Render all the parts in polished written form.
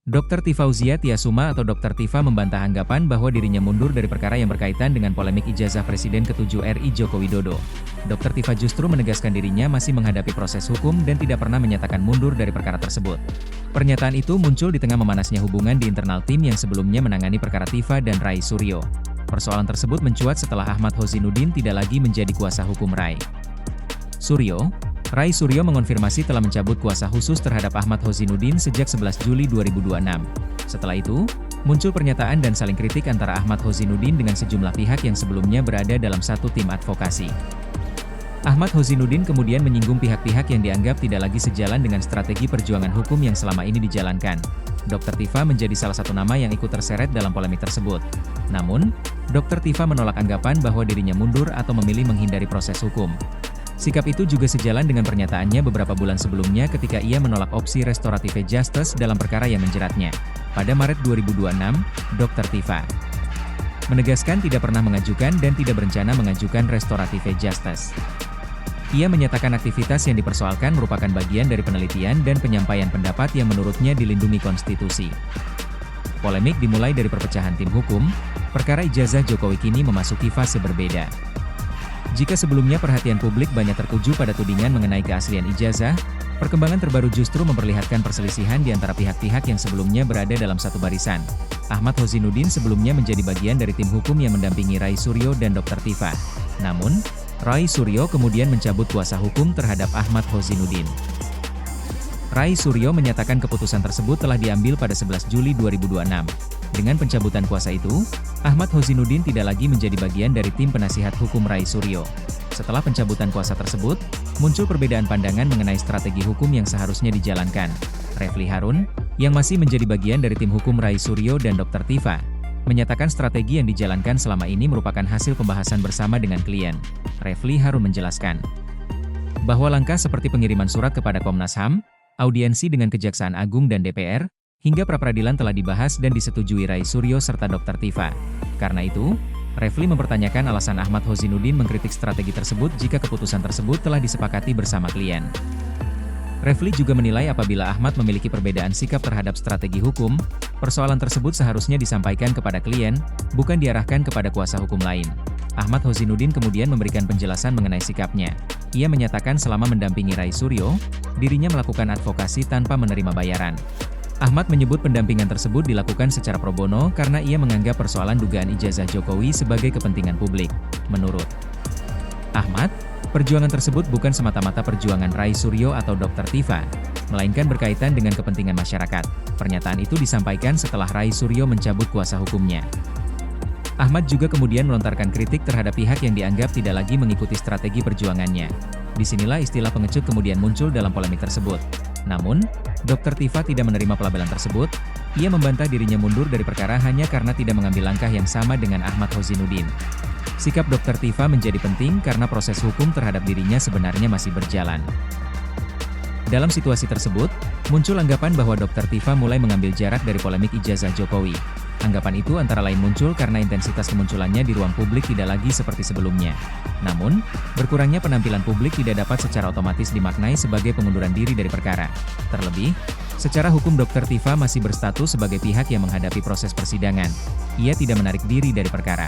Dr. Tifauzia Tiasuma atau Dr. Tifa membantah anggapan bahwa dirinya mundur dari perkara yang berkaitan dengan polemik ijazah Presiden ke-7 RI Joko Widodo. Dr. Tifa justru menegaskan dirinya masih menghadapi proses hukum dan tidak pernah menyatakan mundur dari perkara tersebut. Pernyataan itu muncul di tengah memanasnya hubungan di internal tim yang sebelumnya menangani perkara Tifa dan Rai Suryo. Persoalan tersebut mencuat setelah Ahmad Hozinuddin tidak lagi menjadi kuasa hukum Rai Suryo mengonfirmasi telah mencabut kuasa khusus terhadap Ahmad Hozinuddin sejak 11 Juli 2026. Setelah itu, muncul pernyataan dan saling kritik antara Ahmad Hozinuddin dengan sejumlah pihak yang sebelumnya berada dalam satu tim advokasi. Ahmad Hozinuddin kemudian menyinggung pihak-pihak yang dianggap tidak lagi sejalan dengan strategi perjuangan hukum yang selama ini dijalankan. Dr. Tifa menjadi salah satu nama yang ikut terseret dalam polemik tersebut. Namun, Dr. Tifa menolak anggapan bahwa dirinya mundur atau memilih menghindari proses hukum. Sikap itu juga sejalan dengan pernyataannya beberapa bulan sebelumnya ketika ia menolak opsi restoratif justice dalam perkara yang menjeratnya. Pada Maret 2026, Dr. Tifa menegaskan tidak pernah mengajukan dan tidak berencana mengajukan restoratif justice. Ia menyatakan aktivitas yang dipersoalkan merupakan bagian dari penelitian dan penyampaian pendapat yang menurutnya dilindungi konstitusi. Polemik dimulai dari perpecahan tim hukum, perkara ijazah Jokowi kini memasuki fase berbeda. Jika sebelumnya perhatian publik banyak tertuju pada tudingan mengenai keaslian ijazah, perkembangan terbaru justru memperlihatkan perselisihan di antara pihak-pihak yang sebelumnya berada dalam satu barisan. Ahmad Hozinuddin sebelumnya menjadi bagian dari tim hukum yang mendampingi Rai Suryo dan Dr. Tifa. Namun, Rai Suryo kemudian mencabut kuasa hukum terhadap Ahmad Hozinuddin. Rai Suryo menyatakan keputusan tersebut telah diambil pada 11 Juli 2026. Dengan pencabutan kuasa itu, Ahmad Hozinuddin tidak lagi menjadi bagian dari tim penasihat hukum Rai Suryo. Setelah pencabutan kuasa tersebut, muncul perbedaan pandangan mengenai strategi hukum yang seharusnya dijalankan. Refli Harun, yang masih menjadi bagian dari tim hukum Rai Suryo dan Dr. Tifa, menyatakan strategi yang dijalankan selama ini merupakan hasil pembahasan bersama dengan klien. Refli Harun menjelaskan bahwa langkah seperti pengiriman surat kepada Komnas HAM, audiensi dengan Kejaksaan Agung dan DPR, hingga pra-peradilan telah dibahas dan disetujui Rai Suryo serta Dr. Tifa. Karena itu, Refli mempertanyakan alasan Ahmad Hozinuddin mengkritik strategi tersebut jika keputusan tersebut telah disepakati bersama klien. Refli juga menilai apabila Ahmad memiliki perbedaan sikap terhadap strategi hukum, persoalan tersebut seharusnya disampaikan kepada klien, bukan diarahkan kepada kuasa hukum lain. Ahmad Hozinuddin kemudian memberikan penjelasan mengenai sikapnya. Ia menyatakan selama mendampingi Rai Suryo, dirinya melakukan advokasi tanpa menerima bayaran. Ahmad menyebut pendampingan tersebut dilakukan secara pro bono karena ia menganggap persoalan dugaan ijazah Jokowi sebagai kepentingan publik. Menurut Ahmad, perjuangan tersebut bukan semata-mata perjuangan Rai Suryo atau Dr. Tifa, melainkan berkaitan dengan kepentingan masyarakat. Pernyataan itu disampaikan setelah Rai Suryo mencabut kuasa hukumnya. Ahmad juga kemudian melontarkan kritik terhadap pihak yang dianggap tidak lagi mengikuti strategi perjuangannya. Disinilah istilah pengecut kemudian muncul dalam polemik tersebut. Namun, Dr. Tifa tidak menerima pelabelan tersebut. Ia membantah dirinya mundur dari perkara hanya karena tidak mengambil langkah yang sama dengan Ahmad Hozinuddin. Sikap Dr. Tifa menjadi penting karena proses hukum terhadap dirinya sebenarnya masih berjalan. Dalam situasi tersebut, muncul anggapan bahwa Dr. Tifa mulai mengambil jarak dari polemik ijazah Jokowi. Anggapan itu antara lain muncul karena intensitas kemunculannya di ruang publik tidak lagi seperti sebelumnya. Namun, berkurangnya penampilan publik tidak dapat secara otomatis dimaknai sebagai pengunduran diri dari perkara. Terlebih, secara hukum Dr. Tifa masih berstatus sebagai pihak yang menghadapi proses persidangan. Ia tidak menarik diri dari perkara.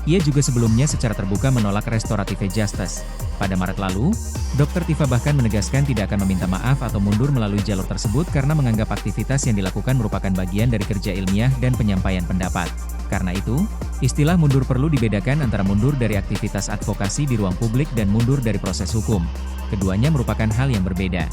Ia juga sebelumnya secara terbuka menolak restoratif justice. Pada Maret lalu, Dr. Tifa bahkan menegaskan tidak akan meminta maaf atau mundur melalui jalur tersebut karena menganggap aktivitas yang dilakukan merupakan bagian dari kerja ilmiah dan penyampaian pendapat. Karena itu, istilah mundur perlu dibedakan antara mundur dari aktivitas advokasi di ruang publik dan mundur dari proses hukum. Keduanya merupakan hal yang berbeda.